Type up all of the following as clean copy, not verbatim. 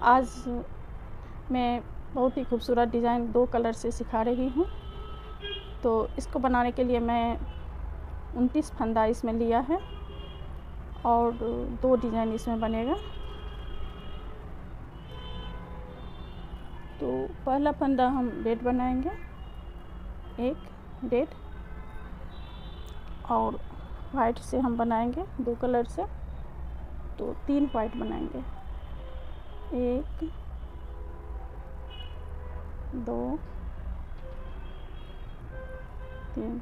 आज मैं बहुत ही खूबसूरत डिज़ाइन 2 कलर से सिखा रही हूँ। तो इसको बनाने के लिए मैं 29 फंदा इसमें लिया है और 2 डिज़ाइन इसमें बनेगा। तो पहला फंदा हम रेड बनाएंगे, एक रेड, और वाइट से हम बनाएंगे 2 कलर से, तो 3 वाइट बनाएंगे, 1 2 3।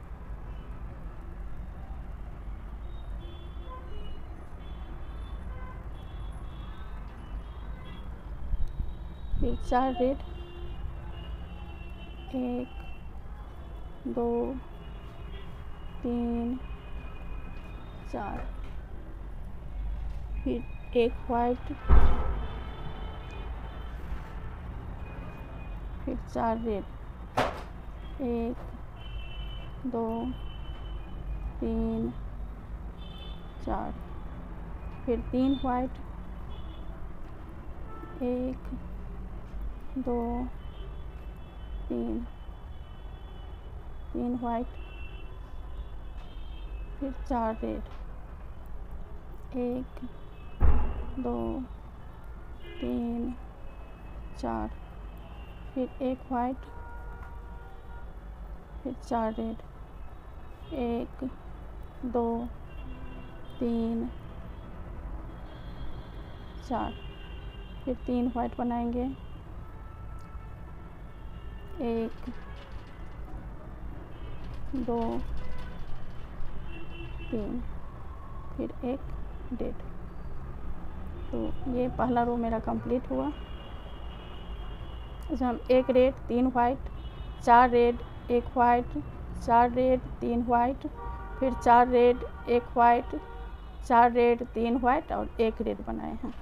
फिर 4 रेड, 1 2 3 4। फिर 1 वाइट, फिर 4 रेड, 1 2 3 4। फिर 3 वाइट, 1 2 3, 3 वाइट, फिर 4 रेड, 1 2 3 4। फिर 1 वाइट, फिर 4 रेड, 1 2 3 4। फिर 3 वाइट बनाएंगे, 1 2 3। फिर 1 रेड। तो ये पहला रो मेरा कंप्लीट हुआ। इसमें हम 1 red 3 white, 4 red 1 white, 4 red 3 white, फिर 4 रेड 1 वाइट, 4 रेड 3 वाइट और 1 रेड बनाए हैं।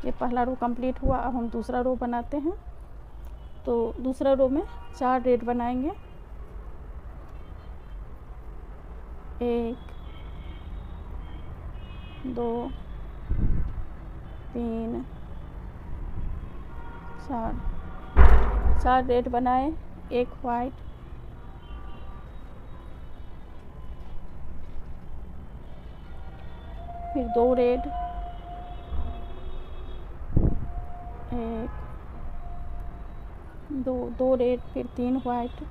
ये पहला रो कंप्लीट हुआ। अब हम दूसरा रो बनाते हैं। तो दूसरा रो में 4 रेड बनाएंगे, 1 2 3 4। 4 रेड बनाए, 1 वाइट, फिर 2 रेड, 1 2 रेड, फिर 3 वाइट,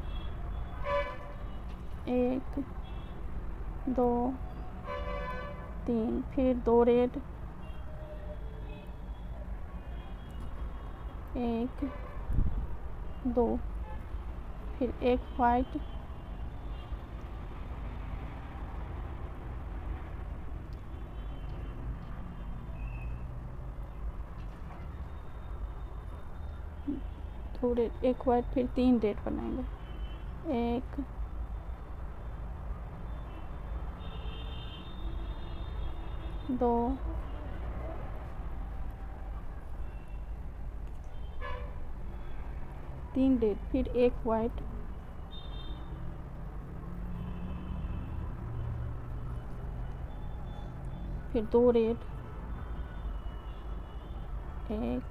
1 2 3। फिर 2 रेड, 1 2, फिर 1 वाइट, 2 रेड 1 वाइट, फिर 3 रेड बनाएंगे, 1 2 3 रेड, फिर 1 वाइट, फिर 2 रेड, 1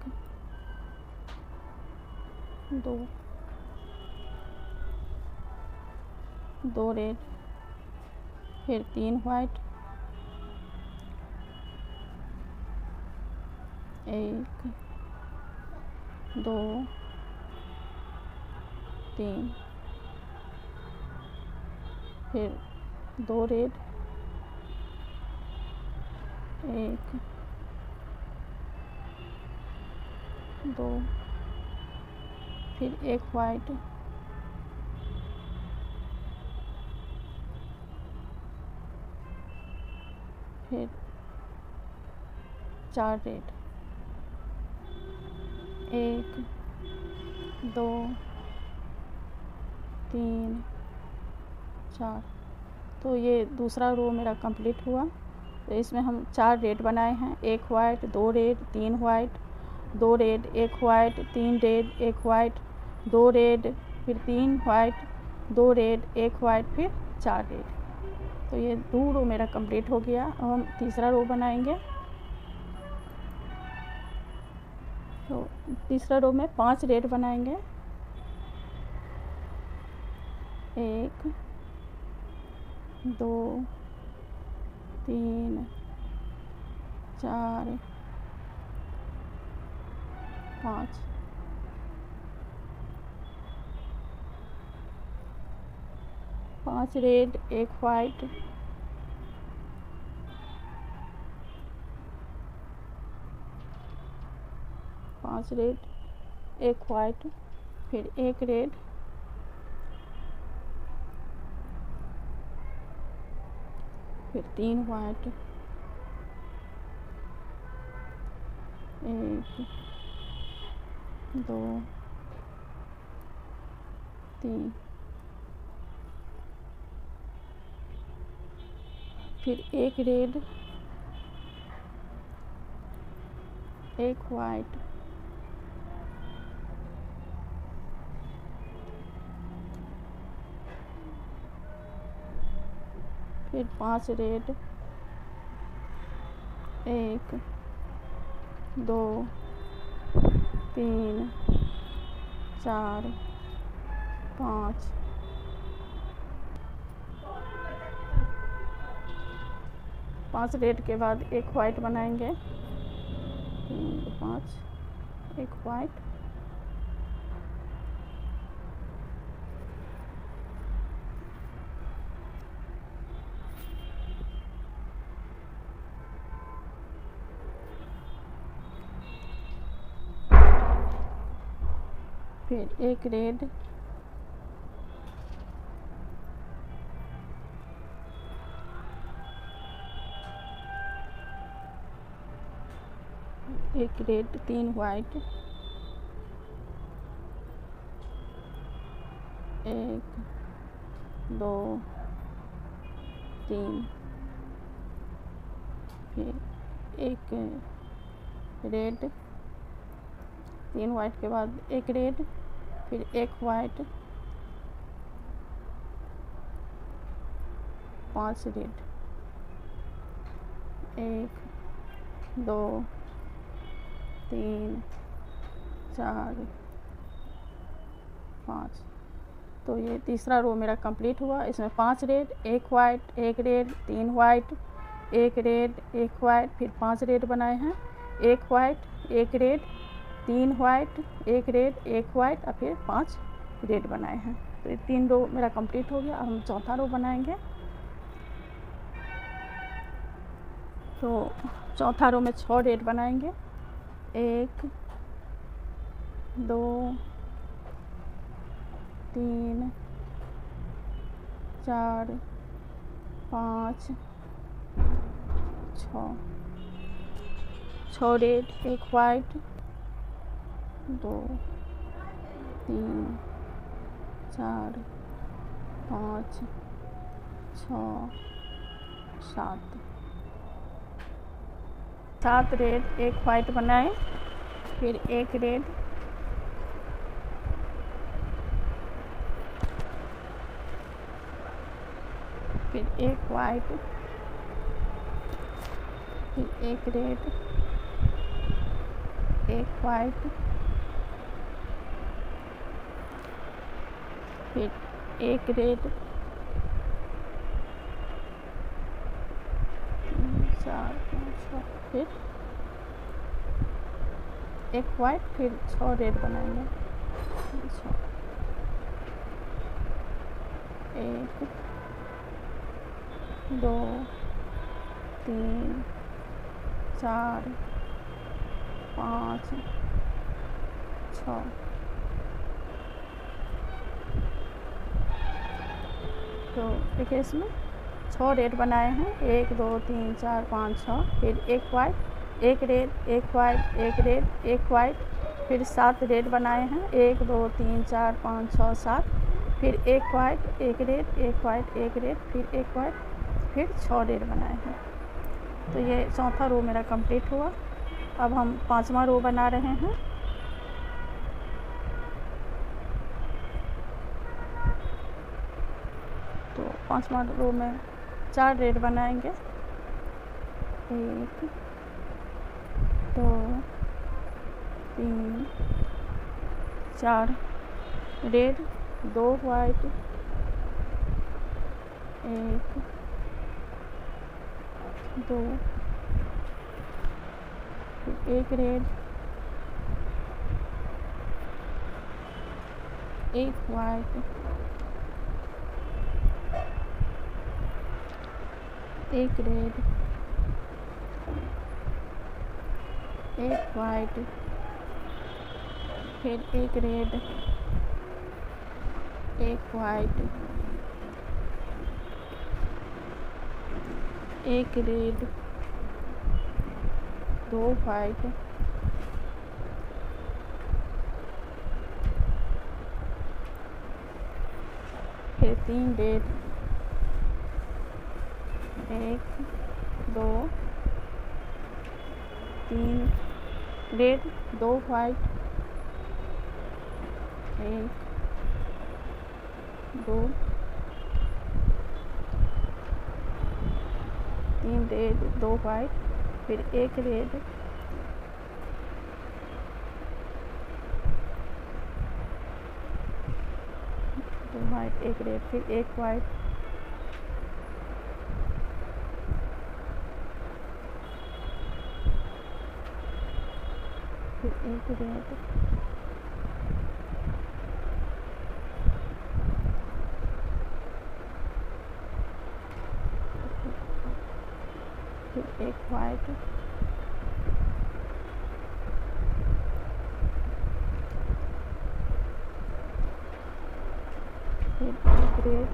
2 रेड, फिर 3 वाइट, 1 2 3। फिर 2 रेड, 1 2, फिर 1 वाइट, फिर 4 रेड, 1 2 3 4। तो ये दूसरा रो मेरा कंप्लीट हुआ। तो इसमें हम 4 रेड बनाए हैं, 1 white, 2 red, 3 white, 2 red, 1 white, 3 red, 1 white, 2 red, फिर 3 वाइट, 2 रेड, 1 वाइट, फिर 4 रेड। तो ये 2 रो मेरा कंप्लीट हो गया। अब हम तीसरा रो बनाएंगे। तो तीसरा रो में 5 रेड बनाएंगे। 1 2 3 4 5। 5 रेड 1 वाइट, 5 रेड 1 वाइट, फिर 1 रेड, फिर 3 वाइट, 1 2 3, फिर 1 रेड 1 वाइट, फिर 5 रेड 1 2 3 4 5। 5 रेड के बाद 1 वाइट बनाएंगे। 3 5, 1 वाइट, फिर 1 रेड, 1 रेड 3 वाइट, 1 2 3, फिर 1 रेड 3 वाइट के बाद 1 रेड, फिर 1 वाइट, 5 रेड, 1 2 3 4 5। तो ये तीसरा रो मेरा कंप्लीट हुआ। इसमें 5 red 1 white, 1 red 3 white, 1 red 1 white, फिर 5 रेड बनाए हैं, 1 white 1 red 3 white, 1 red 1 white और फिर 5 रेड बनाए हैं। तो ये 3 रो मेरा कंप्लीट हो गया। अब हम चौथा रो बनाएंगे। तो चौथा रो में 6 रेड बनाएंगे। 1 2 3 4 5 6। 6 रेड 1 वाइट, 2 3 4 5 6 7। 7 रेड 1 वाइट बनाए, फिर 1 रेड, फिर 1 वाइट, फिर 1 रेड 1 वाइट, फिर 1 रेड 3 4 5 6, फिर 1 वाइट, फिर 6 रेड बनाएंगे। 6 1 2 3 4 5 6। तो देखिए इसमें 6 रेड बनाए हैं। 1 2 3 4 5 6, फिर 1 white, 1 red 1 white, 1 red 1 white, फिर 7 रेड बनाए हैं। 1 2 3 4 5 6 7, फिर 1 वाइट 1 रेड 1 वाइट 1 रेड, फिर 1 वाइट, फिर 6 रेड बनाए हैं। तो ये चौथा रो मेरा कंप्लीट हुआ। अब हम 5वां रो बना रहे हैं। तो 5वां रो में 4 रेड बनाएंगे। 1 2 3 4 रेड, 2 वाइट, 1 2, फिर 1 रेड, 1 वाइट, 1 रेड, 1 वाइट, फिर 1 red, 1 white, 1 red, 2 white, 3 red, 1 2 3 red, 2 white, 1 2 3 red, 2 white, फिर 1 रेड, 2 वाइट, 1 रेड, फिर 1 वाइट, फिर 1 रेड, फिर 1 वाइट, फिर 1 रेड,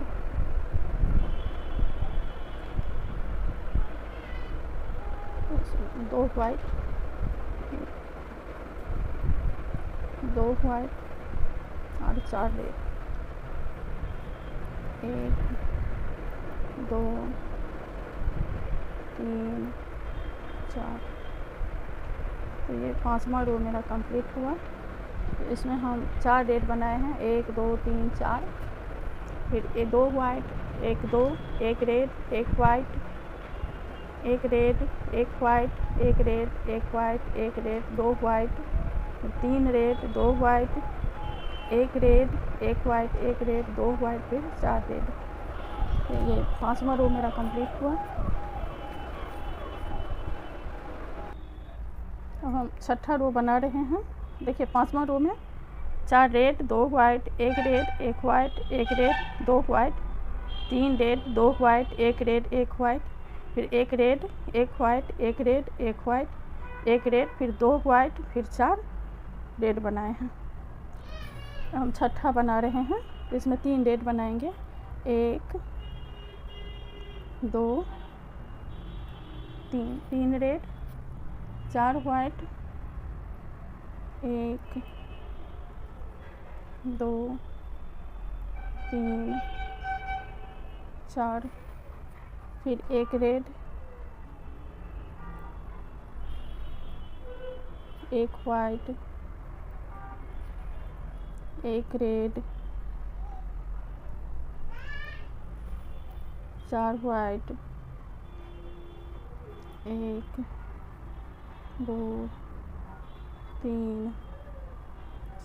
2 वाइट, 2 वाइट और 4 रेड, 1 2 3 4। तो ये 5वां रो मेरा कंप्लीट हुआ। तो इसमें हम 4 रेड बनाए हैं, 1 2 3 4, फिर 2 white, 1 2, 1 red, 1 white, 1 red, 1 white, 1 red, 1 white, 1 red, 2 white, 3 red, 2 white, 1 red, 1 white, 1 red, 2 white, फिर 4 रेड। तो ये 5वां रो मेरा कंप्लीट हुआ। अब हम 6ठा रो बना रहे हैं। देखिए 5वां रो में 4 red, 2 white, 1 red, 1 white, 1 red, 2 white, 3 red, 2 white, 1 red, 1 white, फिर 1 red, 1 white, 1 red, 1 white, 1 red, फिर 2 वाइट, फिर 4 रेड बनाए हैं। हम 6ठा बना रहे हैं। इसमें 3 रेड बनाएंगे, 1 2 3, 3 रेड, 4 वाइट, 1 2 3 4, फिर 1 red, 1 white, 1 red, 4 white, 1 2 3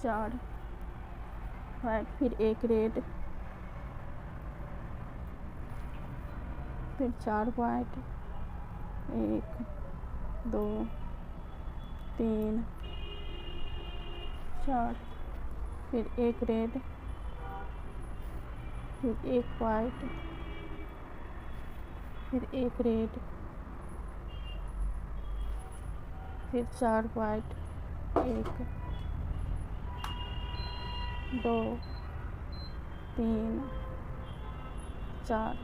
4 white, फिर 1 रेड, फिर 4 वाइट, 1 2 3 4, फिर 1 रेड, फिर 1 वाइट, फिर 1 रेड, फिर 4 वाइट, 1 2 3 4,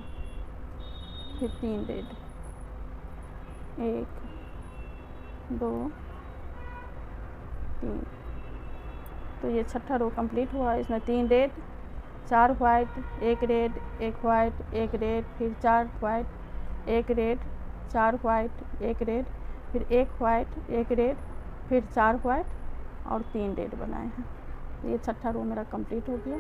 फिर 3 रेड, 1 2 3। तो ये 6ठा रो कंप्लीट हुआ। इसमें 3 red, 4 white, 1 red, 1 white, 1 red, फिर 4 वाइट, 1 रेड, 4 वाइट, 1 रेड, फिर 1 वाइट, 1 रेड, फिर 4 वाइट और 3 रेड बनाए हैं। ये 6ठा रो मेरा कंप्लीट हो गया।